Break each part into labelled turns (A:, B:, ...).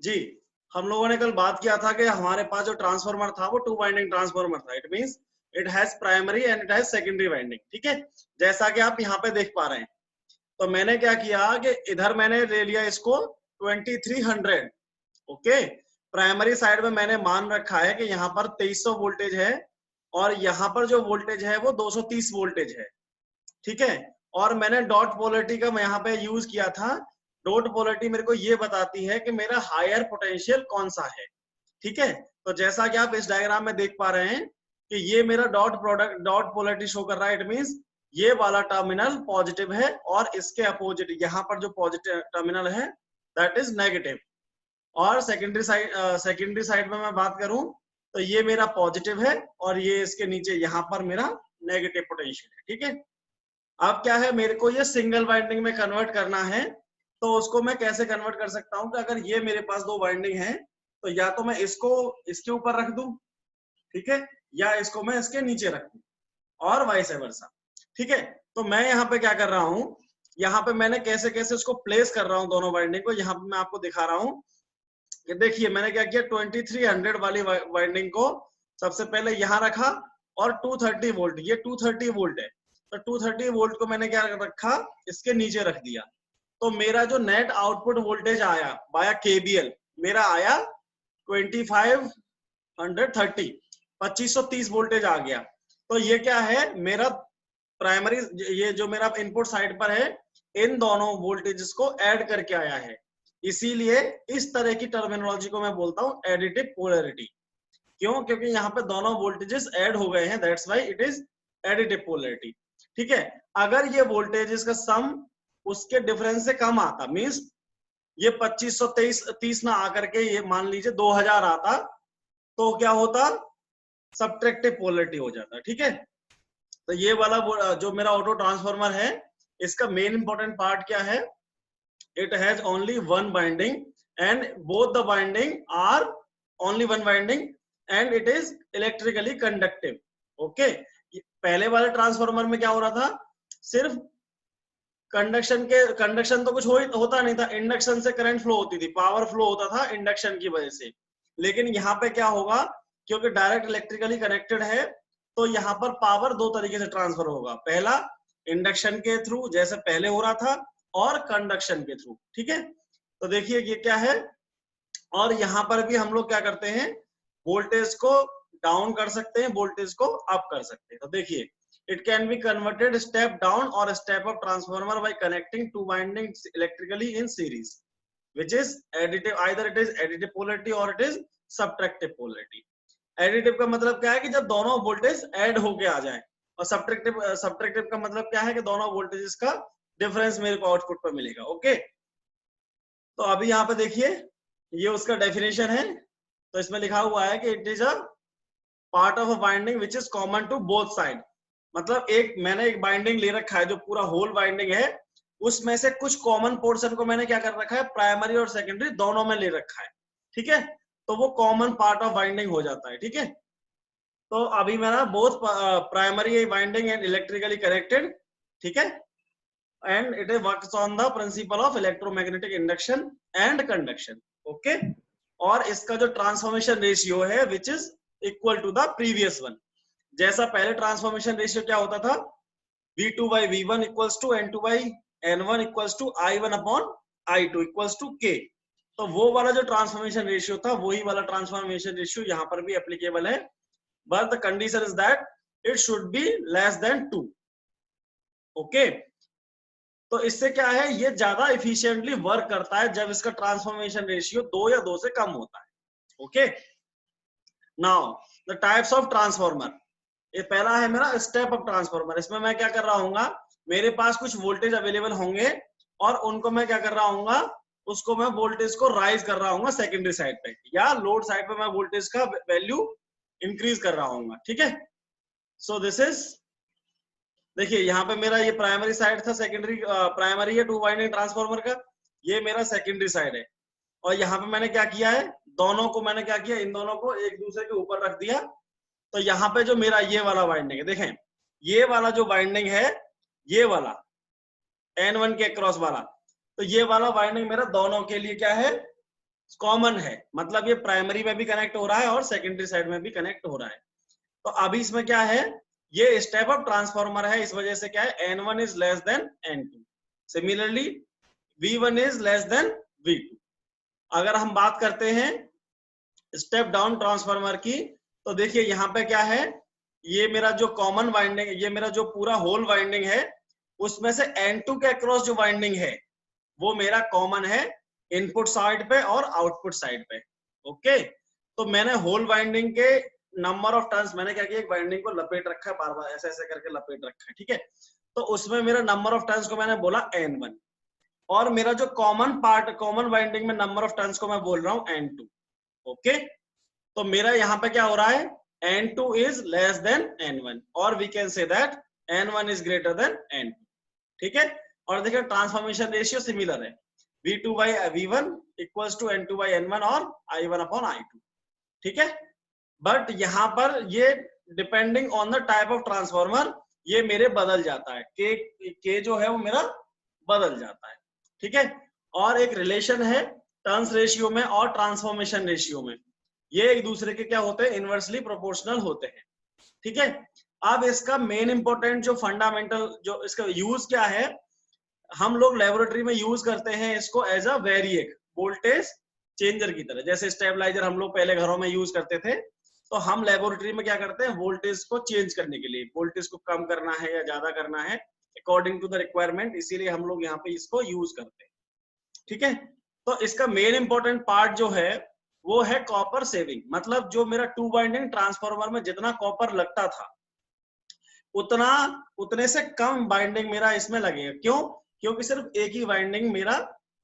A: जी, हम लोगों ने कल बात किया था कि हमारे पास जो ट्रांसफार्मर था वो टू वाइंडिंग ट्रांसफार्मर था। It means it has primary and it has secondary winding. ठीक है, जैसा कि आप यहाँ पे देख पा रहे हैं। तो मैंने क्या किया कि इधर मैंने ले लिया इसको 2300। ओके, प्राइमरी साइड में मैंने मान रखा है कि यहाँ पर 2300 वोल्टेज है और यहाँ पर जो वोल्टेज है वो 230 वोल्टेज है। ठीक है, और मैंने डॉट पोलरिटी का मैं यहाँ पे यूज किया था। डॉट पोलरिटी मेरे को ये बताती है कि मेरा हायर पोटेंशियल कौन सा है। ठीक है, तो जैसा कि आप इस डायग्राम में देख पा रहे हैं कि ये मेरा डॉट पोलरिटी शो कर रहा है। इट मींस ये वाला टर्मिनल पॉजिटिव है और इसके अपोजिट यहाँ पर जो पॉजिटिव टर्मिनल है दैट इज नेगेटिव। और सेकेंडरी साइड में मैं बात करूं तो ये मेरा पॉजिटिव है और ये इसके नीचे यहाँ पर मेरा नेगेटिव पोटेंशियल है। ठीक है, अब क्या है, मेरे को ये सिंगल वाइंडिंग में कन्वर्ट करना है। तो उसको मैं कैसे कन्वर्ट कर सकता हूँ कि अगर ये मेरे पास दो वाइंडिंग है तो या तो मैं इसको इसके ऊपर रख दूं, ठीक है, या इसको मैं इसके नीचे रख दूं और वाइस वर्सा। ठीक है, तो मैं यहाँ पे क्या कर रहा हूँ, यहाँ पे मैंने कैसे कैसे उसको प्लेस कर रहा हूँ दोनों वाइंडिंग को। यहाँ पे मैं आपको दिखा रहा हूँ कि देखिए मैंने क्या किया, 2300 वाली वाइंडिंग को सबसे पहले यहाँ रखा और 230 वोल्ट, ये 230 वोल्ट है तो 230 वोल्ट को मैंने क्या रखा, इसके नीचे रख दिया। तो मेरा जो नेट आउटपुट वोल्टेज आया बाया केबीएल मेरा आया 2530 वोल्टेज आ गया। तो ये क्या है, मेरा प्राइमरी, ये जो मेरा इनपुट साइड पर है इन दोनों वोल्टेजेस को ऐड करके आया है। इसीलिए इस तरह की टर्मिनोलॉजी को मैं बोलता हूँ एडिटिव पोलैरिटी। क्यों? क्योंकि यहाँ पे दोनों वोल्टेजेस ऐड हो गए हैं, that's why it is additive polarity. ठीक है, अगर ये वोल्टेजेस का सम उसके डिफरेंस से कम आता, मींस ये 2530 ना आकर के ये मान लीजिए 2000 आता, तो क्या होता, सब्ट्रैक्टिव पोलैरिटी हो जाता। ठीक है, तो ये वाला जो मेरा ऑटो ट्रांसफार्मर है इसका मेन इंपॉर्टेंट पार्ट क्या है, it has only one winding and both the winding are only one winding and it is electrically conductive. okay, पहले वाले ट्रांसफार्मर में क्या हो रहा था, सिर्फ कंडक्शन तो कुछ होता नहीं था, इंडक्शन से करंट फ्लो होती थी, पावर फ्लो होता था इंडक्शन की वजह से। लेकिन यहाँ पे क्या होगा, क्योंकि डायरेक्ट इलेक्ट्रिकली कनेक्टेड है तो यहाँ पर पावर दो तरीके से ट्रांसफर होगा, पहला इंडक्शन के थ्रू जैसे पहले हो रहा था और कंडक्शन के थ्रू। ठीक है, तो देखिए ये क्या है, और यहाँ पर भी हम लोग क्या करते हैं, वोल्टेज को डाउन कर सकते हैं, वोल्टेज को अप कर सकते हैं। तो देखिए it can be converted step down or step up transformer by connecting two windings electrically in series, which is additive, either it is additive polarity or it is subtractive polarity. Additive का मतलब क्या है कि जब दोनों voltage add होके आ जाए, और सब्ट्रैक्टिव का मतलब क्या है कि दोनों वोल्टेजेस का डिफरेंस मेरे को आउटपुट पर मिलेगा। ओके, तो अभी यहाँ पे देखिए ये उसका डेफिनेशन है। तो इसमें लिखा हुआ है कि it is a part of a binding which is common to both side. मतलब मैंने एक बाइंडिंग ले रखा है जो पूरा होल बाइंडिंग है, उसमें से कुछ कॉमन पोर्शन को मैंने क्या कर रखा है, प्राइमरी और सेकेंडरी दोनों में ले रखा है। ठीक है, तो वो कॉमन पार्ट ऑफ बाइंडिंग हो जाता है। ठीक है, तो अभी मेरा both primary binding and electrically connected. ठीक है, and it works on the principle of electromagnetic induction and conduction. Okay, और इसका जो ट्रांसफॉर्मेशन रेशियो है which is equal to the previous one. जैसा पहले ट्रांसफॉर्मेशन रेशियो क्या होता था, V2/V1 equals to N2/N1 equals to I1 upon I2 equals to K। तो वो वाला जो ट्रांसफॉर्मेशन रेशियो था वही वाला ट्रांसफॉर्मेशन रेशियो यहाँ पर भी एप्लीकेबल है, but the condition is that it should be less than 2। Okay, तो इससे क्या है, ये ज्यादा इफिशिएंटली वर्क करता है जब इसका ट्रांसफॉर्मेशन रेशियो 2 या 2 से कम होता है। Okay, now the types of transformer. ये पहला है मेरा स्टेप अप ट्रांसफार्मर। इसमें मैं क्या कर रहा हूँ, मेरे पास कुछ वोल्टेज अवेलेबल होंगे और उनको मैं क्या कर रहा हूँ, उसको मैं वोल्टेज को राइज कर रहा हूँ सेकेंडरी साइड पे या लोड साइड पे मैं वोल्टेज का वैल्यू इंक्रीज कर रहा हूँ। ठीक है, सो दिस इज, देखिए यहाँ पे मेरा ये प्राइमरी साइड था, सेकेंडरी प्राइमरी है टू वाइंडिंग ट्रांसफार्मर का, ये मेरा सेकेंडरी साइड है। और यहाँ पे मैंने क्या किया है, दोनों को मैंने क्या किया, इन दोनों को एक दूसरे के ऊपर रख दिया। तो यहाँ पे जो मेरा ये वाला वाइंडिंग है, देखें ये वाला जो वाइंडिंग है, ये वाला N1 के क्रॉस वाला, तो ये वाला वाइंडिंग मेरा दोनों के लिए क्या है, कॉमन है, मतलब ये प्राइमरी में भी कनेक्ट हो रहा है और सेकेंडरी साइड में भी कनेक्ट हो रहा है। तो अभी इसमें क्या है, ये स्टेप अप ट्रांसफॉर्मर है, इस वजह से क्या है, N1 is less than N2। Similarly V1 is less than V2। अगर हम बात करते हैं स्टेप डाउन ट्रांसफार्मर की, तो देखिए यहाँ पे क्या है, ये मेरा जो कॉमन वाइंडिंग, ये मेरा जो पूरा होल वाइंडिंग है, उसमें से N2 के अक्रॉस जो वाइंडिंग है वो मेरा कॉमन है इनपुट साइड पे और आउटपुट साइड पे। ओके, तो मैंने होल वाइंडिंग के नंबर ऑफ टर्न्स, मैंने क्या किया, एक वाइंडिंग को लपेट रखा है, बार बार ऐसे ऐसे करके लपेट रखा है, ठीक है। तो उसमें मेरा नंबर ऑफ टर्न्स को मैंने बोला N1, और मेरा जो कॉमन पार्ट, कॉमन वाइंडिंग में नंबर ऑफ टर्न्स को मैं बोल रहा हूँ N2। ओके, तो मेरा यहाँ पे क्या हो रहा है, N2 is less than N1, और we can say that N1 is greater than N2, ठीक है। और देखिए ट्रांसफॉर्मेशन रेशियो सिमिलर है, V2 by V1 equals to N2 by N1 और I1 upon I2, ठीक है। बट यहाँ पर ये depending on the type of transformer ये मेरे बदल जाता है, के जो है वो मेरा बदल जाता है, ठीक है। और एक रिलेशन है टर्न्स रेशियो में और ट्रांसफॉर्मेशन रेशियो में, ये एक दूसरे के क्या होते हैं, इनवर्सली प्रोपोर्शनल होते हैं, ठीक है। अब इसका मेन इंपॉर्टेंट जो फंडामेंटल जो इसका यूज क्या है, हम लोग लेबोरेटरी में यूज करते हैं इसको as a variac voltage changer की तरह, जैसे स्टेबलाइजर हम लोग पहले घरों में यूज करते थे, तो हम लेबोरेटरी में क्या करते हैं, वोल्टेज को चेंज करने के लिए, वोल्टेज को कम करना है या ज्यादा करना है अकॉर्डिंग टू द रिक्वायरमेंट, इसीलिए हम लोग यहाँ पे इसको यूज करते हैं, ठीक है। तो इसका मेन इंपॉर्टेंट पार्ट जो है वो है कॉपर सेविंग, मतलब जो मेरा टू वाइंडिंग ट्रांसफार्मर में जितना कॉपर लगता था उतने से कम बाइंडिंग मेरा इसमें लगेगा। क्यों? क्योंकि सिर्फ एक ही वाइंडिंग मेरा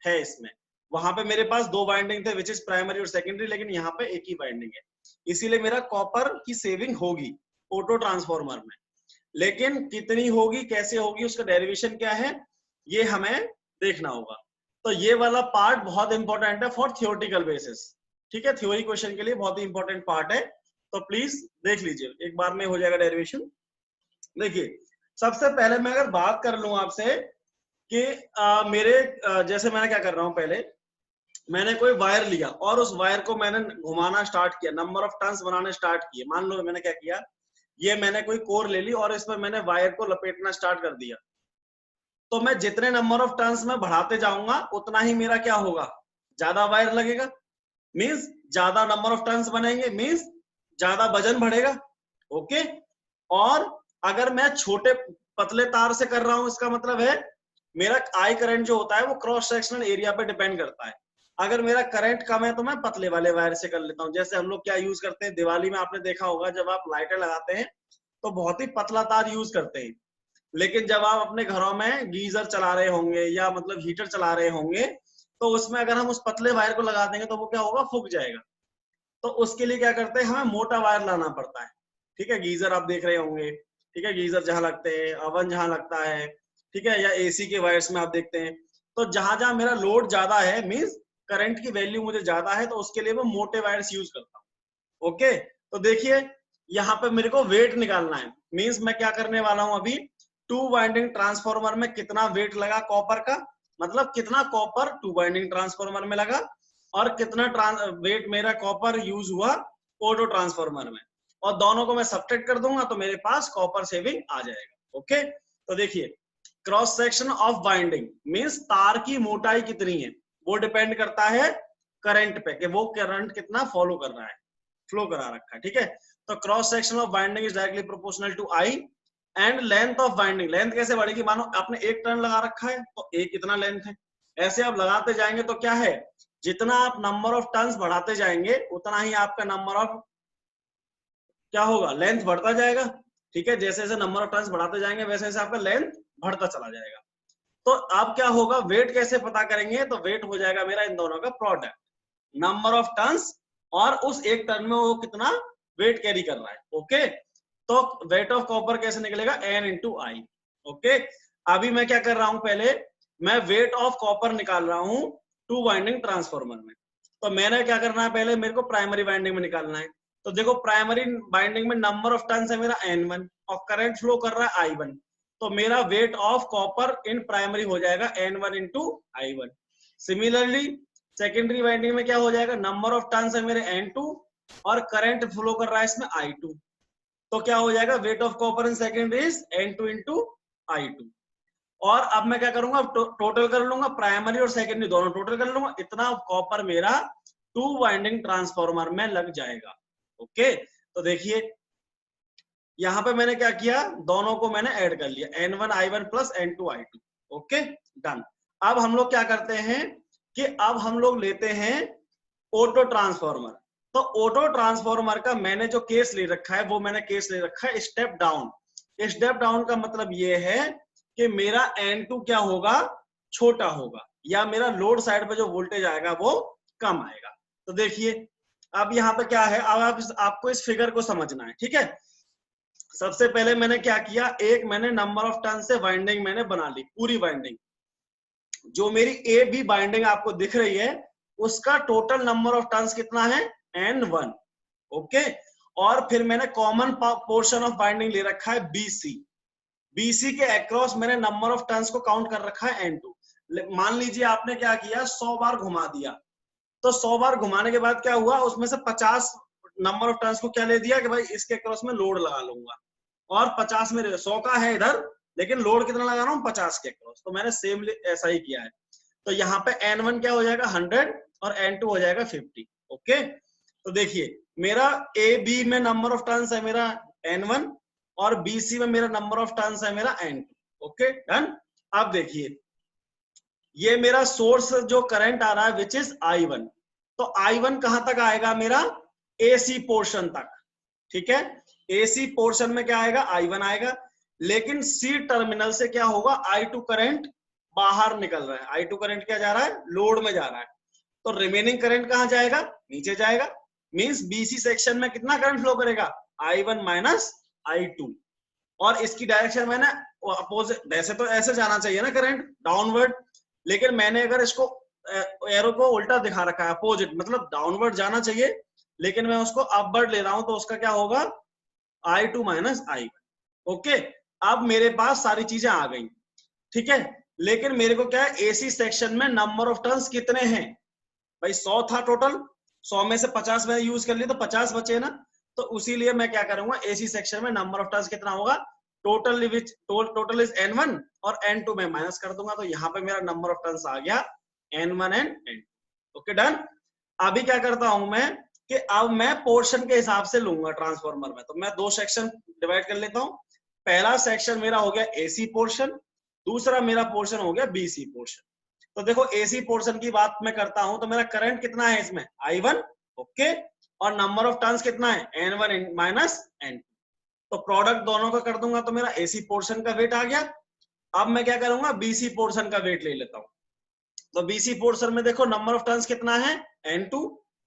A: है इसमें, वहां पे मेरे पास दो वाइंडिंग थे विच इज प्राइमरी और सेकेंडरी, लेकिन यहाँ पे एक ही वाइंडिंग है, इसीलिए मेरा कॉपर की सेविंग होगी ऑटो ट्रांसफार्मर में। लेकिन कितनी होगी, कैसे होगी, उसका डेरिवेशन क्या है, ये हमें देखना होगा। तो ये वाला पार्ट बहुत इंपॉर्टेंट है फॉर थियोरेटिकल बेसिस, ठीक है, थ्योरी क्वेश्चन के लिए बहुत ही इंपॉर्टेंट पार्ट है, तो प्लीज देख लीजिए, एक बार में हो जाएगा डेरिवेशन। देखिए सबसे पहले मैं अगर बात कर लूं आपसे कि जैसे मैंने क्या कर रहा हूं, पहले मैंने कोई वायर लिया और उस वायर को मैंने घुमाना स्टार्ट किया, नंबर ऑफ टर्न्स बनाने स्टार्ट किए। मान लो मैंने क्या किया, ये मैंने कोई कोर ले ली और इसमें मैंने वायर को लपेटना स्टार्ट कर दिया, तो मैं जितने नंबर ऑफ टर्न्स में बढ़ाते जाऊंगा उतना ही मेरा क्या होगा, ज्यादा वायर लगेगा, मीन्स ज्यादा नंबर ऑफ टर्न्स बनेंगे, मीन्स ज्यादा वजन बढ़ेगा। ओके, और अगर मैं छोटे पतले तार से कर रहा हूं, इसका मतलब है मेरा आई करंट जो होता है वो क्रॉस सेक्शनल एरिया पे डिपेंड करता है। अगर मेरा करंट कम है तो मैं पतले वाले वायर से कर लेता हूँ। जैसे हम लोग क्या यूज करते हैं, दिवाली में आपने देखा होगा जब आप लाइटर लगाते हैं तो बहुत ही पतला तार यूज करते हैं, लेकिन जब आप अपने घरों में गीजर चला रहे होंगे या मतलब हीटर चला रहे होंगे तो उसमें अगर हम उस पतले वायर को लगा देंगे तो वो क्या होगा, फूक जाएगा। तो उसके लिए क्या करते हैं, हमें मोटा वायर लाना पड़ता है, ठीक है। गीजर आप देख रहे होंगे, ठीक है, गीजर जहां लगते हैं, अवन जहां लगता है, ठीक है, या एसी के वायर्स में आप देखते हैं, तो जहां जहां मेरा लोड ज्यादा है, मीन्स करंट की वैल्यू मुझे ज्यादा है, तो उसके लिए मैं मोटे वायर्स यूज करता हूँ। ओके, तो देखिए यहाँ पे मेरे को वेट निकालना है, मीन्स मैं क्या करने वाला हूँ अभी, टू वाइंडिंग ट्रांसफार्मर में कितना वेट लगा कॉपर का, मतलब कितना कॉपर टू वाइंडिंग ट्रांसफार्मर में लगा और कितना वेट मेरा कॉपर यूज हुआ ऑटो ट्रांसफार्मर में, और दोनों को मैं सब्ट्रैक्ट कर दूंगा तो मेरे पास कॉपर सेविंग आ जाएगा। ओके, तो देखिए cross section of winding means तार की मोटाई कितनी है वो डिपेंड करता है करंट पे, कि वो करंट कितना फॉलो कर रहा है, फ्लो करा रखा है, ठीक है। तो cross section of winding is directly proportional to I and length of winding. Length कैसे बढ़ेगी, मानो आपने एक टर्न लगा रखा है तो एक कितना लेंथ है, ऐसे आप लगाते जाएंगे तो क्या है, जितना आप नंबर ऑफ टर्न्स बढ़ाते जाएंगे उतना ही आपका नंबर ऑफ क्या होगा, लेंथ बढ़ता जाएगा, ठीक है। जैसे जैसे नंबर ऑफ टर्न्स बढ़ाते जाएंगे वैसे वैसे आपका लेंथ बढ़ता चला जाएगा। तो अब क्या होगा, वेट कैसे पता करेंगे, तो वेट हो जाएगा मेरा इन दोनों का प्रोडक्ट, नंबर ऑफ टर्न्स और उस एक टर्न में वो कितना वेट कैरी कर रहा है। ओके, तो वेट ऑफ कॉपर कैसे निकलेगा, N इंटू आई। ओके, अभी मैं क्या कर रहा हूं, पहले मैं वेट ऑफ कॉपर निकाल रहा हूं टू वाइंडिंग ट्रांसफार्मर में। तो मैंने क्या करना है, पहले मेरे को प्राइमरी वाइंडिंग में निकालना है। तो देखो प्राइमरी वाइंडिंग में नंबर ऑफ टर्न्स है मेरा N1 और करंट फ्लो कर रहा है I1, तो मेरा weight of copper in primary हो जाएगा N1 into I1। Similarly secondary winding में क्या हो जाएगा, नंबर ऑफ टर्न्स है मेरे N2 और करंट फ्लो कर रहा है इसमें I2, तो क्या हो जाएगा, weight of copper in secondary is N2 into I2। और अब मैं क्या करूंगा, टोटल कर लूंगा, प्राइमरी और सेकेंडरी दोनों टोटल कर लूंगा, इतना कॉपर मेरा 2 वाइंडिंग ट्रांसफॉर्मर में लग जाएगा। ओके, तो देखिए यहां पे मैंने क्या किया, दोनों को मैंने ऐड कर लिया, N1 I1 plus N2 I2। Okay done. अब हम लोग क्या करते हैं कि अब हम लोग लेते हैं ऑटो ट्रांसफॉर्मर। तो ऑटो ट्रांसफॉर्मर का मैंने जो केस ले रखा है वो मैंने केस ले रखा है स्टेप डाउन। स्टेप डाउन का मतलब ये है कि मेरा N2 क्या होगा, छोटा होगा, या मेरा लोड साइड पे जो वोल्टेज आएगा वो कम आएगा। तो देखिए अब यहाँ पे क्या है, अब आपको इस फिगर को समझना है, ठीक है। सबसे पहले मैंने क्या किया, एक मैंने नंबर ऑफ टर्न से वाइंडिंग मैंने बना ली, पूरी वाइंडिंग जो मेरी ए बी बाइंडिंग आपको दिख रही है उसका टोटल नंबर ऑफ टर्न्स कितना है, N1। ओके, और फिर मैंने कॉमन पोर्शन ऑफ बाइंडिंग ले रखा है BC। BC के अक्रॉस मैंने नंबर ऑफ टर्न्स को काउंट कर रखा है N2। मान लीजिए आपने क्या किया, 100 बार घुमा दिया, तो 100 बार घुमाने के बाद क्या हुआ, उसमें से 50 नंबर ऑफ टर्न्स को क्या ले दिया कि भाई इसके अक्रॉस में लोड लगा लूंगा, और 50 में 100 का है इधर, लेकिन लोड कितना लगा रहा हूँ, 50 के अक्रॉस। तो मैंने सेम ऐसा ही किया है। तो यहाँ पे N1 क्या हो जाएगा 100 और N2 हो जाएगा 50। ओके, तो देखिए मेरा AB में नंबर ऑफ टर्न्स है मेरा N1 और BC में मेरा नंबर ऑफ टर्न्स है मेरा N2। Okay done. अब देखिए ये मेरा सोर्स जो करंट आ रहा है विच इज I1, तो I1 कहां तक आएगा, मेरा AC पोर्शन तक, ठीक है। AC पोर्शन में क्या आएगा, I1 आएगा, लेकिन C टर्मिनल से क्या होगा, I2 करंट बाहर निकल रहा है, I2 करंट क्या जा रहा है, लोड में जा रहा है, तो रिमेनिंग करंट कहां जाएगा, नीचे जाएगा। मींस BC सेक्शन में कितना करंट फ्लो करेगा, I1 माइनस I2, और इसकी डायरेक्शन मैंने अपोजिट, वैसे तो ऐसे जाना चाहिए ना करंट, डाउनवर्ड, लेकिन मैंने अगर इसको एरो को उल्टा दिखा रखा है, अपोजिट मतलब डाउनवर्ड जाना चाहिए, लेकिन मैं उसको अपवर्ड ले रहा हूं, तो उसका क्या होगा, I2 माइनस I1। ओके, अब मेरे पास सारी चीजें आ गई, ठीक है, लेकिन मेरे को क्या है, AC सेक्शन में नंबर ऑफ टर्न्स कितने हैं भाई, 100 था टोटल, 100 में से 50 मैंने यूज कर लिया, तो 50 बचे ना, तो उसीलिए मैं क्या करूंगा, AC सेक्शन में नंबर ऑफ टर्न्स कितना होगा, टोटल इज N1 और N2 में माइनस कर दूंगा, तो यहाँ पे मेरा नंबर ऑफ टर्न्स आ गया N1 and N2। Okay done. अभी क्या करता हूं मैं कि अब मैं पोर्शन के हिसाब से लूंगा ट्रांसफॉर्मर में, तो मैं 2 सेक्शन डिवाइड कर लेता हूं। पहला सेक्शन मेरा हो गया AC पोर्शन, दूसरा मेरा पोर्शन हो गया BC पोर्शन। तो देखो AC पोर्शन की बात मैं करता हूं, तो मेरा करंट कितना है इसमें, I1। ओके, और नंबर ऑफ टर्न्स कितना है, N1 माइनस N2। तो प्रोडक्ट दोनों का कर दूंगा, तो मेरा AC पोर्शन का वेट आ गया। अब मैं क्या करूंगा, BC पोर्शन का वेट ले लेता हूं। तो BC पोर्शन में देखो नंबर ऑफ टर्न्स कितना है, N2,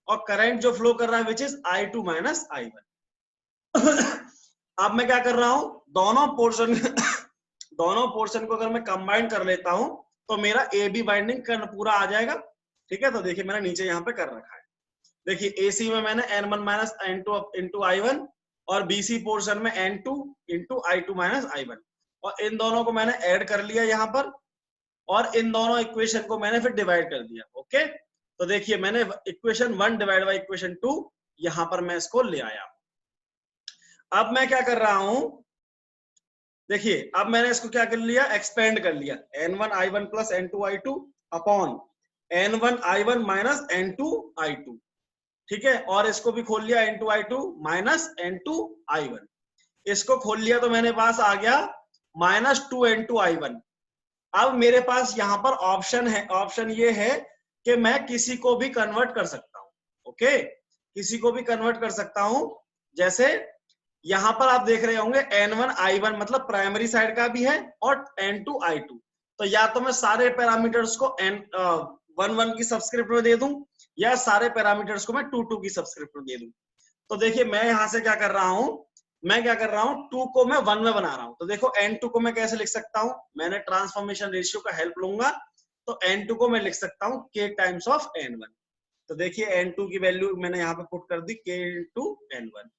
A: और करंट जो फ्लो कर रहा है which is I2 minus I1। अब मैं क्या कर रहा हूं, दोनों पोर्शन को अगर मैं कंबाइन कर लेता हूं, तो मेरा AB बाइंडिंग पूरा आ जाएगा, ठीक है। तो देखिए मैंने नीचे यहाँ पे कर रखा है, देखिए AC में मैंने N1 minus N2 into I1, और BC पोर्शन में N2 into I2 minus I1, और इन दोनों को मैंने ऐड कर लिया यहाँ पर, और इन दोनों इक्वेशन को मैंने फिर डिवाइड कर दिया। ओके, तो देखिए मैंने इक्वेशन 1 डिवाइड बाई इक्वेशन 2 यहाँ पर मैं इसको ले आया। अब मैं क्या कर रहा हूं, देखिए अब मैंने इसको क्या कर लिया, एक्सपेंड कर लिया, N1 I1 plus N2 I2 upon N1 I1 minus N2 I2, ठीक है, और इसको भी खोल लिया N2 I2 minus N2 I1, इसको खोल लिया, तो मेरे पास आ गया माइनस 2 N2 I1। अब मेरे पास यहाँ पर ऑप्शन है, ऑप्शन ये है कि मैं किसी को भी कन्वर्ट कर सकता हूँ। ओके, किसी को भी कन्वर्ट कर सकता हूँ, जैसे यहाँ पर आप देख रहे होंगे N1 I1 मतलब प्राइमरी साइड का भी है, और N2 I2, तो या तो मैं सारे पैरामीटर्स को N1 की सब्सक्रिप्ट में दे दूं, या सारे पैरामीटर्स को मैं 2 की सब्सक्रिप्ट में दे दूं। तो देखिए मैं यहां से क्या कर रहा हूं, मैं क्या कर रहा हूं, 2 को मैं 1 में बना रहा हूं। तो देखो N2 को मैं कैसे लिख सकता हूं, मैंने ट्रांसफॉर्मेशन रेशियो का हेल्प लूंगा, तो N2 को मैं लिख सकता हूं K टाइम्स ऑफ N1। तो देखिए N2 की वैल्यू मैंने यहाँ पे पुट कर दी, K इंटू N1।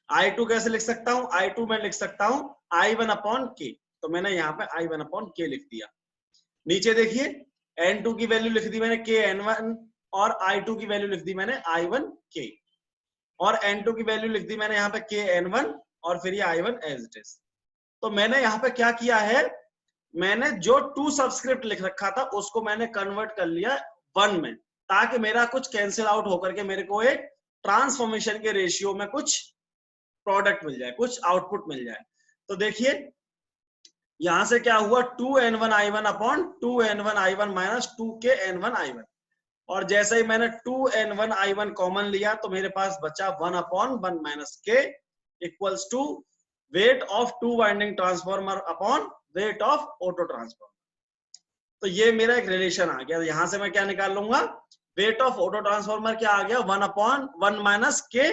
A: I2 कैसे लिख सकता हूं, I2 मैं लिख सकता हूं I1 अपॉन K, तो मैंने यहाँ पे I1 अपॉन K लिख दिया। नीचे देखिए N2 की वैल्यू लिख दी मैंने K N1 और I2 की वैल्यू लिख दी मैंने I1 K, और N2 की वैल्यू लिख दी मैंने यहाँ पे K N1, और फिर ये I1 एज इट इज। तो मैंने यहाँ पे क्या किया है, मैंने जो 2 सबस्क्रिप्ट लिख रखा था उसको मैंने कन्वर्ट कर लिया 1 में, ताकि मेरा कुछ कैंसिल आउट होकर के मेरे को एक ट्रांसफॉर्मेशन के रेशियो में कुछ प्रोडक्ट मिल जाए, कुछ आउटपुट मिल जाए। तो देखिए यहां से क्या हुआ, 2n1i1 upon 2n1i1 minus 2k n1i1, और जैसे ही मैंने 2n1i1 कॉमन लिया तो मेरे पास बचा 1 upon 1 minus k equals to weight of 2 winding transformer upon weight of auto transformer. तो ये मेरा एक रिलेशन आ गया। यहां से मैं क्या निकाल लूंगा, वेट ऑफ ऑटो ट्रांसफॉर्मर क्या आ गया, 1 upon 1 minus k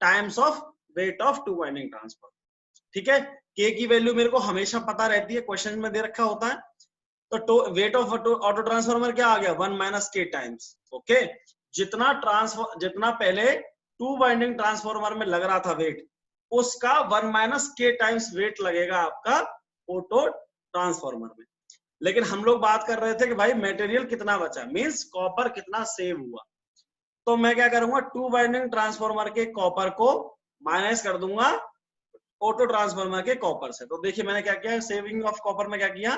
A: times of weight of 2 winding transformer. ठीक है, k की वैल्यू मेरे को हमेशा पता रहती है, क्वेश्चन में दे रखा होता है। तो वेट ऑफ ऑटो ट्रांसफॉर्मर क्या आ गया, 1 माइनस k टाइम्स। ओके, जितना पहले 2 वाइंडिंग ट्रांसफॉर्मर में लग रहा था वेट, उसका 1 माइनस k टाइम्स वेट लगेगा आपका ऑटो ट्रांसफॉर्मर में। लेकिन हम लोग बात कर रहे थे कि भाई मटेरियल कितना बचा, मींस कॉपर कितना सेव हुआ। तो मैं क्या करूंगा, 2 वाइंडिंग ट्रांसफॉर्मर के कॉपर को माइनस कर दूंगा ऑटो ट्रांसफॉर्मर के कॉपर से। तो देखिए मैंने क्या किया, सेविंग ऑफ कॉपर में क्या किया,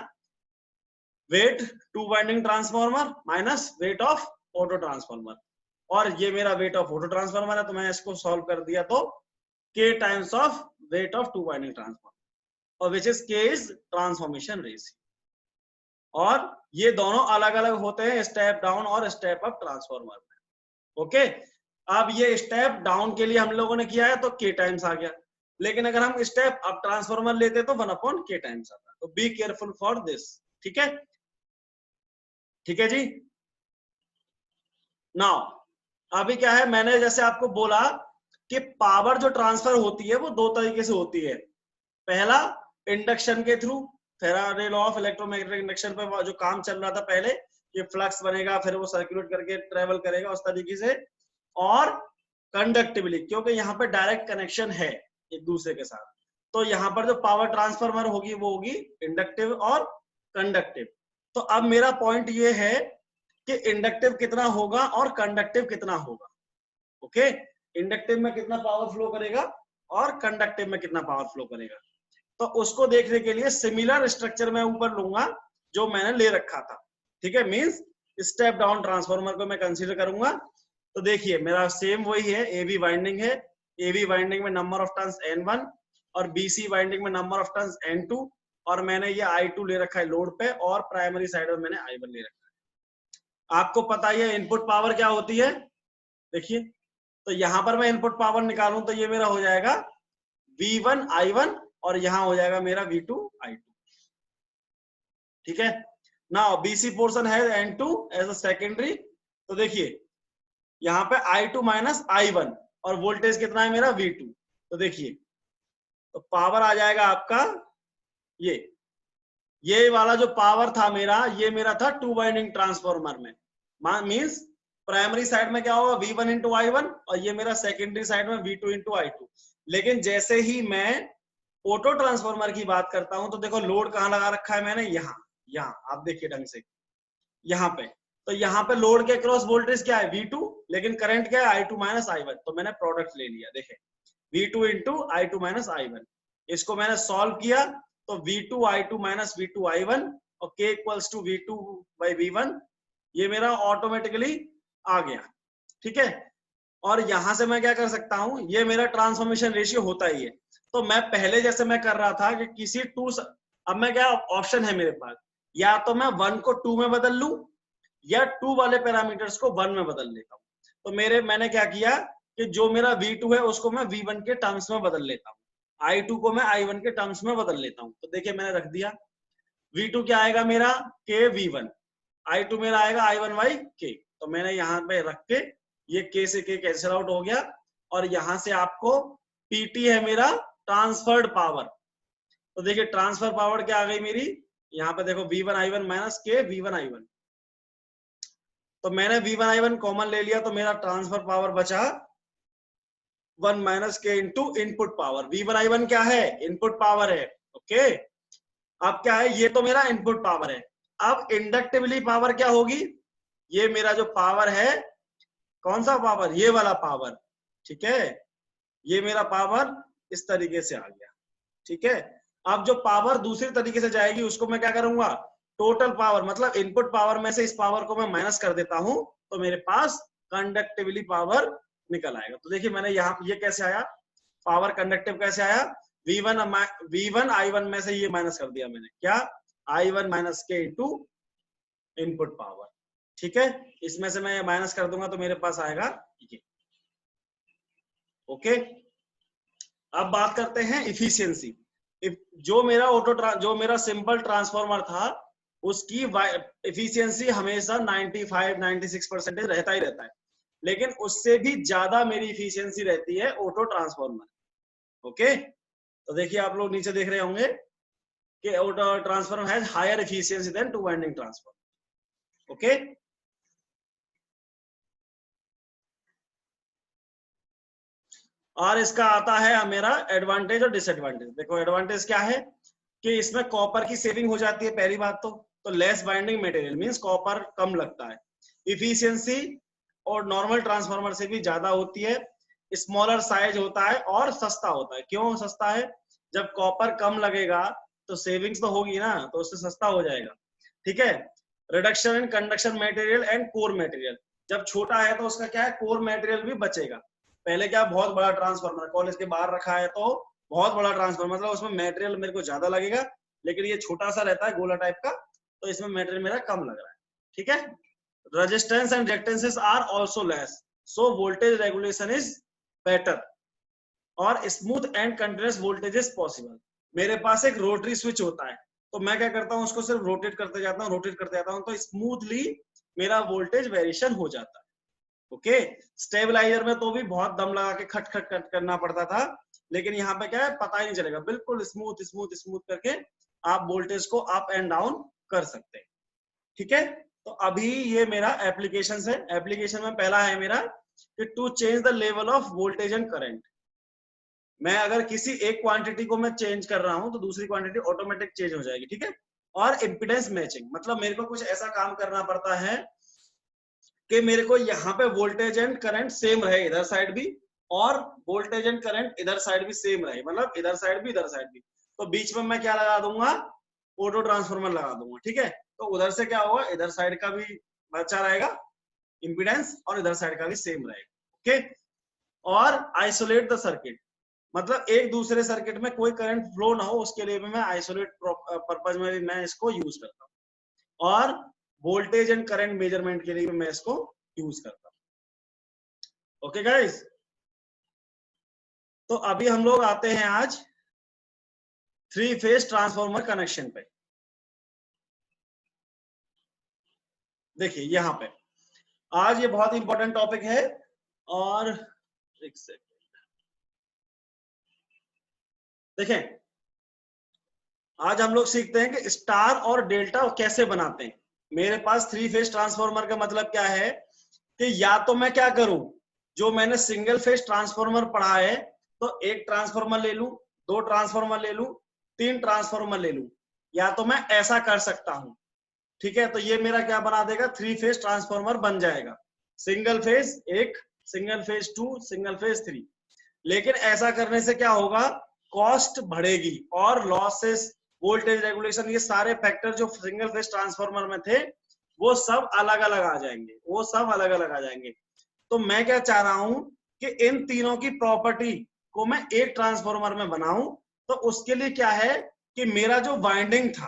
A: weight 2 winding transformer minus weight of auto transformer, और ये मेरा वेट ऑफ ऑटो ट्रांसफॉर्मर है, तो मैं इसको सॉल्व कर दिया तो k times of weight of 2 winding transformer, और which is k is transformation ratio. और ये दोनों अलग अलग होते हैं स्टेप डाउन और स्टेप अप ट्रांसफॉर्मर में। ओके, अब ये स्टेप डाउन के लिए हम लोगों ने किया है तो k टाइम्स आ गया, लेकिन अगर हम स्टेप अप ट्रांसफॉर्मर लेते तो 1 अपॉन k टाइम्स आता। तो बी केयरफुल फॉर दिस। ठीक है, ठीक है जी। नाउ अभी क्या है, मैंने जैसे आपको बोला कि पावर जो ट्रांसफर होती है वो 2 तरीके से होती है। पहला इंडक्शन के through, Faraday law of electromagnetic induction पे जो काम चल रहा था पहले, ये फ्लक्स बनेगा फिर वो सर्कुलेट करके ट्रेवल करेगा उस तरीके से, और कंडक्टिवली, क्योंकि यहाँ पे डायरेक्ट कनेक्शन है एक दूसरे के साथ, तो यहाँ पर जो पावर ट्रांसफॉर्मर होगी वो होगी इंडक्टिव और कंडक्टिव। तो अब मेरा पॉइंट ये है कि इंडक्टिव कितना होगा और कंडक्टिव कितना होगा। ओके, इंडक्टिव में कितना पावर फ्लो करेगा और कंडक्टिव में कितना पावर फ्लो करेगा, तो उसको देखने के लिए सिमिलर स्ट्रक्चर मैं ऊपर लूंगा जो मैंने ले रखा था। ठीक है, मींस स्टेप डाउन ट्रांसफॉर्मर को मैं कंसीडर करूंगा। तो देखिए मेरा सेम वही है, ए बी वाइंडिंग है, ए बी वाइंडिंग में नंबर ऑफ टर्न्स N1 और BC वाइंडिंग में नंबर ऑफ टर्न्स N2, और मैंने ये I2 ले रखा है लोड पे, और प्राइमरी साइड में मैंने I1 ले रखा है। आपको पता ही है इनपुट पावर क्या होती है, देखिए तो यहां पर मैं इनपुट पावर निकालूं तो ये मेरा हो जाएगा V1 I1, और यहां हो जाएगा मेरा V2 I2। ठीक है, नाउ BC पोर्शन है N2 एज अ सेकेंडरी। तो देखिए यहाँ पे I2 माइनस I1, और वोल्टेज कितना है मेरा V2। तो देखिए तो पावर आ जाएगा आपका ये वाला जो पावर था मेरा, ये मेरा था 2 वाइंडिंग ट्रांसफॉर्मर में, मींस प्राइमरी साइड में क्या होगा V1 इंटू I1, और ये मेरा सेकेंडरी साइड में V2 इंटू I2। लेकिन जैसे ही मैं ऑटो ट्रांसफॉर्मर की बात करता हूं तो देखो लोड कहाँ लगा रखा है मैंने, यहाँ आप देखिए ढंग से, यहाँ पे। तो यहाँ पे लोड के क्रॉस वोल्टेज क्या है V2, लेकिन करंट क्या है I2 माइनस I1, तो मैंने प्रोडक्ट ले लिया। देखे V2 into I2 minus I1, इसको मैंने सॉल्व किया तो V2 I2 minus V2 I1 और K equals to V2 by V1, ये मेरा ऑटोमेटिकली आ गया। ठीक है, और यहां से मैं क्या कर सकता हूं, ये मेरा ट्रांसफॉर्मेशन रेशियो होता ही है। तो मैं पहले जैसे मैं कर रहा था कि किसी 2, अब मैं क्या ऑप्शन है मेरे पास, या तो मैं 1 को 2 में बदल लूं या 2 वाले पैरामीटर्स को 1 में बदल लेता हूं। तो मैंने क्या किया कि जो मेरा V2 है उसको मैं V1 के टर्म्स में बदल लेता हूँ, I2 को मैं I1 के टर्म्स में बदल लेता हूँ। तो देखिए मैंने रख दिया, V2 क्या आएगा मेरा K V1, I2 मेरा आएगा I1 बाई K। तो मैंने यहाँ पे रख के ये K से K कैंसिल आउट हो गया, और यहाँ से आपको PT है मेरा ट्रांसफर्ड पावर। तो देखिए ट्रांसफर पावर क्या आ गई मेरी, यहाँ पे देखो V1 I1 minus K V1 I1। तो मैंने V1 I1 कॉमन ले लिया तो मेरा ट्रांसफर पावर बचा 1 minus K into input power. V1 I1 क्या है, इनपुट पावर है। ओके, अब क्या है, ये तो मेरा इनपुट पावर है। अब इंडक्टिवली पावर क्या होगी, ये मेरा जो पावर है कौन सा पावर? ये वाला पावर, ठीक है। ये मेरा पावर इस तरीके से आ गया, ठीक है। अब जो पावर दूसरी तरीके से जाएगी उसको मैं क्या करूंगा, टोटल पावर, मतलब इनपुट पावर में से इस पावर को मैं माइनस कर देता हूं, तो मेरे पास कंडक्टिवली पावर निकल आएगा। तो देखिए मैंने यहाँ ये कैसे आया, पावर कंडक्टिव कैसे आया, V1 I1 में से ये माइनस कर दिया मैंने, क्या, I1 माइनस के इंटू इनपुट पावर, ठीक है। इसमें से मैं माइनस कर दूंगा तो मेरे पास आएगा ये, ओके। अब बात करते हैं इफिशियंसी। जो मेरा सिंपल ट्रांसफॉर्मर था उसकी इफिशियंसी हमेशा 95-96% रहता ही रहता है, लेकिन उससे भी ज्यादा मेरी इफिशियंसी रहती है ऑटो ट्रांसफॉर्मर, ओके। तो देखिए आप लोग नीचे देख रहे होंगे कि auto transformer has higher efficiency than two winding transformer, okay. और इसका आता है मेरा एडवांटेज और डिसएडवांटेज। देखो एडवांटेज क्या है कि इसमें कॉपर की सेविंग हो जाती है, पहली बात तो less binding material means copper कम लगता है। इफिशियंसी और नॉर्मल ट्रांसफार्मर से भी ज्यादा होती है, स्मॉलर साइज होता है और सस्ता होता है। क्यों सस्ता है? जब कॉपर कम लगेगा तो सेविंग्स तो होगी ना, तो उससे सस्ता हो जाएगा, ठीक है। Reduction in conduction material and core material, जब छोटा है तो उसका क्या है, कोर मटेरियल भी बचेगा। पहले क्या, बहुत बड़ा ट्रांसफार्मर कॉलेज के बाहर रखा है तो बहुत बड़ा ट्रांसफार्मर, मतलब उसमें मटेरियल मेरे को ज्यादा लगेगा, लेकिन ये छोटा सा रहता है गोला टाइप का, तो इसमें मटेरियल मेरा कम लग रहा है, ठीक है। Resistance and reactances are also less, so voltage regulation is better और smooth and continuous voltage is possible. मेरे पास एक रोटरी स्विच होता है, तो मैं क्या करता हूँ, उसको सिर्फ रोटेट करते जाता हूँ, तो स्मूथली मेरा वोल्टेज वेरिएशन हो जाता है, ओके। स्टेबलाइजर में तो भी बहुत दम लगा के खट खट खट करना पड़ता था, लेकिन यहाँ पे क्या है, पता ही नहीं चलेगा, बिल्कुल स्मूथ स्मूथ स्मूथ करके आप वोल्टेज को अप एंड डाउन कर सकते हैं, ठीक है। तो अभी ये मेरा एप्लीकेशन है। एप्लीकेशन में पहला है मेरा कि to change the level of voltage and current. मैं अगर किसी एक क्वांटिटी को मैं चेंज कर रहा हूं तो दूसरी क्वांटिटी ऑटोमेटिक चेंज हो जाएगी, ठीक है। और इम्पीडेंस मैचिंग, मतलब मेरे को कुछ ऐसा काम करना पड़ता है कि मेरे को यहाँ पे वोल्टेज एंड करंट सेम रहे इधर साइड भी, और वोल्टेज एंड करंट इधर साइड भी सेम रहे, मतलब इधर साइड भी इधर साइड भी। तो बीच में मैं क्या लगा दूंगा, ऑटो ट्रांसफॉर्मर लगा दूंगा, ठीक है। तो उधर से क्या होगा, इधर साइड का भी बचा रहेगा इंपीडेंस और इधर साइड का भी सेम रहेगा, ओके। और आइसोलेट द सर्किट, मतलब एक दूसरे सर्किट में कोई करंट फ्लो ना हो उसके लिए भी मैं आइसोलेट पर्पज में भी मैं इसको यूज करता हूँ, और वोल्टेज एंड करंट मेजरमेंट के लिए भी मैं इसको यूज करता हूँ, ओके गाइस। तो अभी हम लोग आते हैं आज 3 फेज ट्रांसफॉर्मर कनेक्शन पे। देखिए यहाँ पे आज ये बहुत इंपॉर्टेंट टॉपिक है, और एक सेकंड देखें, आज हम लोग सीखते हैं कि स्टार और डेल्टा कैसे बनाते हैं। मेरे पास 3 फेज ट्रांसफॉर्मर का मतलब क्या है कि या तो मैं क्या करूं, जो मैंने सिंगल फेज ट्रांसफॉर्मर पढ़ा है, तो एक ट्रांसफॉर्मर ले लूं, 2 ट्रांसफॉर्मर ले लूं, 3 ट्रांसफॉर्मर ले लूं, या तो मैं ऐसा कर सकता हूं, ठीक है। तो ये मेरा क्या बना देगा, 3 फेज ट्रांसफॉर्मर बन जाएगा, सिंगल फेज एक, सिंगल फेज 2, सिंगल फेज 3। लेकिन ऐसा करने से क्या होगा, कॉस्ट बढ़ेगी और लॉसेस, वोल्टेज रेगुलेशन, ये सारे फैक्टर जो सिंगल फेज ट्रांसफॉर्मर में थे वो सब अलग अलग आ जाएंगे, वो सब अलग अलग आ जाएंगे। तो मैं क्या चाह रहा हूं कि इन तीनों की प्रॉपर्टी को मैं एक ट्रांसफॉर्मर में बनाऊं। तो उसके लिए क्या है कि मेरा जो वाइंडिंग था,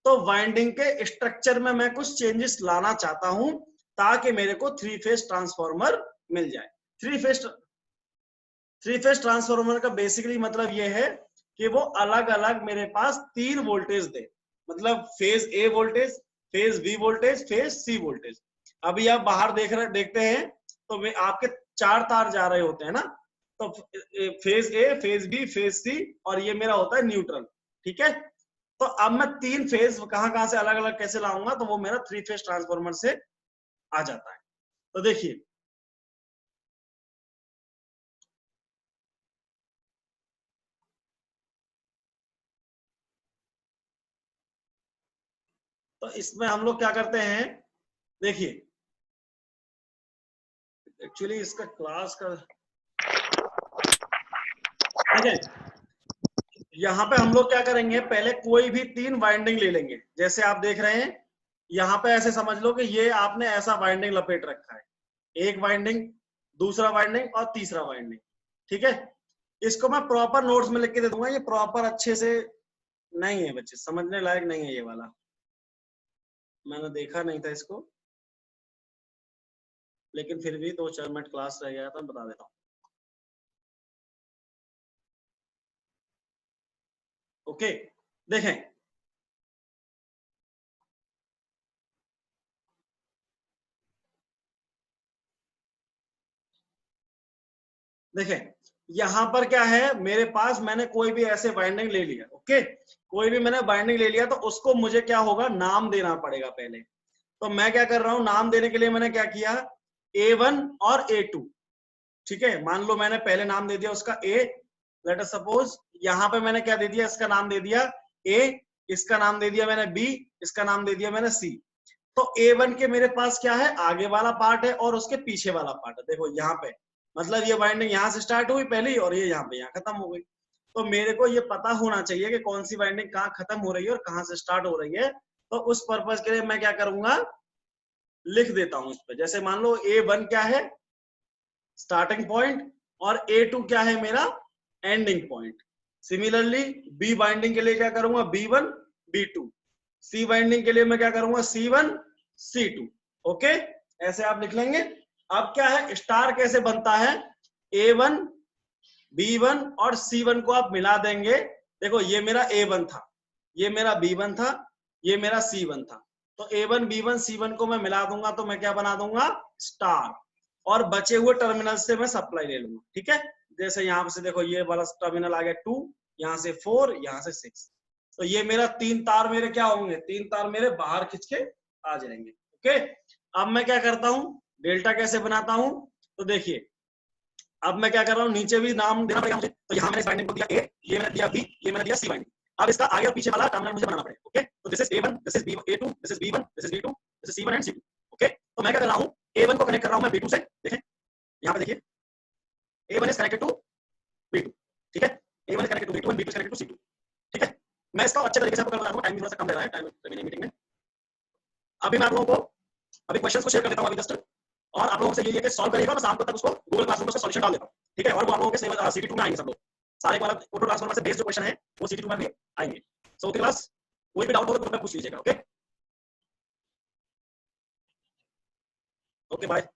A: तो वाइंडिंग के स्ट्रक्चर में मैं कुछ चेंजेस लाना चाहता हूं, ताकि मेरे को 3 फेज ट्रांसफॉर्मर मिल जाए। थ्री फेज 3 फेज ट्रांसफॉर्मर का बेसिकली मतलब ये है कि वो अलग अलग मेरे पास 3 वोल्टेज दे, मतलब phase A voltage, phase B voltage, phase C voltage. अभी आप बाहर देखते हैं तो आपके 4 तार जा रहे होते हैं ना, तो phase A, phase B, phase C, और ये मेरा होता है न्यूट्रल, ठीक है। तो अब मैं 3 फेज कहां कहां से अलग अलग कैसे लाऊंगा, तो वो मेरा 3 फेज ट्रांसफॉर्मर से आ जाता है। तो देखिए तो इसमें हम लोग क्या करते हैं, देखिए एक्चुअली इसका क्लास का ठीक है। यहाँ पे हम लोग क्या करेंगे, पहले कोई भी 3 वाइंडिंग ले लेंगे। जैसे आप देख रहे हैं यहाँ पे, ऐसे समझ लो कि ये आपने ऐसा वाइंडिंग लपेट रखा है, एक वाइंडिंग, दूसरा वाइंडिंग और तीसरा वाइंडिंग। ठीक है, इसको मैं प्रॉपर नोट्स में लिख के दे दूंगा। ये प्रॉपर अच्छे से नहीं है बच्चे, समझने लायक नहीं है ये वाला, मैंने देखा नहीं था इसको, लेकिन फिर भी 2-4 मिनट क्लास रह गया था, बता देता हूँ। ओके, देखें देखें यहाँ पर क्या है मेरे पास, मैंने कोई भी ऐसे बाइंडिंग ले लिया। ओके, कोई भी मैंने बाइंडिंग ले लिया तो उसको मुझे क्या होगा, नाम देना पड़ेगा पहले। तो मैं क्या कर रहा हूं, नाम देने के लिए मैंने क्या किया, A1 और A2। ठीक है, मान लो मैंने पहले नाम दे दिया उसका A, लेट अस सपोज यहाँ पे मैंने क्या दे दिया, इसका नाम दे दिया A, इसका नाम दे दिया मैंने B, इसका नाम दे दिया मैंने C। तो A1 के मेरे पास क्या है, आगे वाला पार्ट है और उसके पीछे वाला पार्ट है। देखो यहाँ पे, मतलब ये बाइंडिंग यहाँ से स्टार्ट हुई पहली और ये यहाँ पे यहाँ खत्म हो गई। तो मेरे को ये पता होना चाहिए कि कौन सी बाइंडिंग कहाँ खत्म हो रही है और कहाँ से स्टार्ट हो रही है। तो उस पर्पज के लिए मैं क्या करूंगा, लिख देता हूं इस पे। जैसे मान लो A1 क्या है, स्टार्टिंग पॉइंट, और A2 क्या है, मेरा ending point. Similarly B binding के लिए क्या करूंगा, B1 B2। C बाइंडिंग के लिए मैं क्या करूंगा, C1 C2। ओके, ऐसे आप लिख लेंगे। अब क्या है, स्टार कैसे बनता है, A1 B1 और C1 को आप मिला देंगे। देखो ये मेरा A1 था, ये मेरा B1 था, ये मेरा C1 था। तो A1 B1 C1 को मैं मिला दूंगा तो मैं क्या बना दूंगा, स्टार। और बचे हुए टर्मिनल से मैं सप्लाई ले लूंगा। ठीक है, जैसे यहाँ से देखो ये वाला टर्मिनल आ गया 2, यहाँ से 4, यहाँ से 6। तो ये मेरा 3 तार मेरे क्या होंगे, 3 तार मेरे बाहर खींच के आ जाएंगे। ओके, अब मैं क्या करता हूँ, डेल्टा कैसे बनाता हूँ, तो देखिए अब मैं क्या कर रहा हूँ, नीचे भी नाम देना पड़ेगा मुझे। तो यहाँ मैंने इस बाइंडिंग को दिया A, ये मैंने दिया B, ये मैंने दिया C बाइंडिंग। अब इसका आगे और पीछे वाला टर्मिनल मुझे बनाना पड़ेगा। ओके, तो this is A1, this is A2, this is B1, this is B2, this is C1 and C2। Okay, तो मैं क्या कर रहा हूँ, A1 को कनेक्ट कर रहा हूँ मैं B2 से। देखें यहाँ पे देखिए, A1 is connected to B2। ठीक है, A1 is connected to B2 and B2 is connected to C2। ठीक है, मैं इसका अच्छे तरीके से आपको बता दूंगा, टाइम भी थोड़ा सा कम ले रहा है टाइम मीटिंग में। अभी मैं आप लोगों को अभी क्वेश्चंस को शेयर कर देता हूँ अभी जस्ट, और आप लोगों से ये सॉल्व करेगा, मैं शाम तक उसको गूगल क्लासरूम में सॉल्यूशन डाल देता हूँ। ठीक है, और वो आप लोगों के CT2 में आएंगे सब लोग, सारे वाला ऑटो ट्रांसफार्मर से बेस्ड जो क्वेश्चन है वो CT2 में भी आएंगे। सो उसके क्लास कोई भी डाउट हो तो ग्रुप में पूछ लीजिएगा। Okay, okay bye.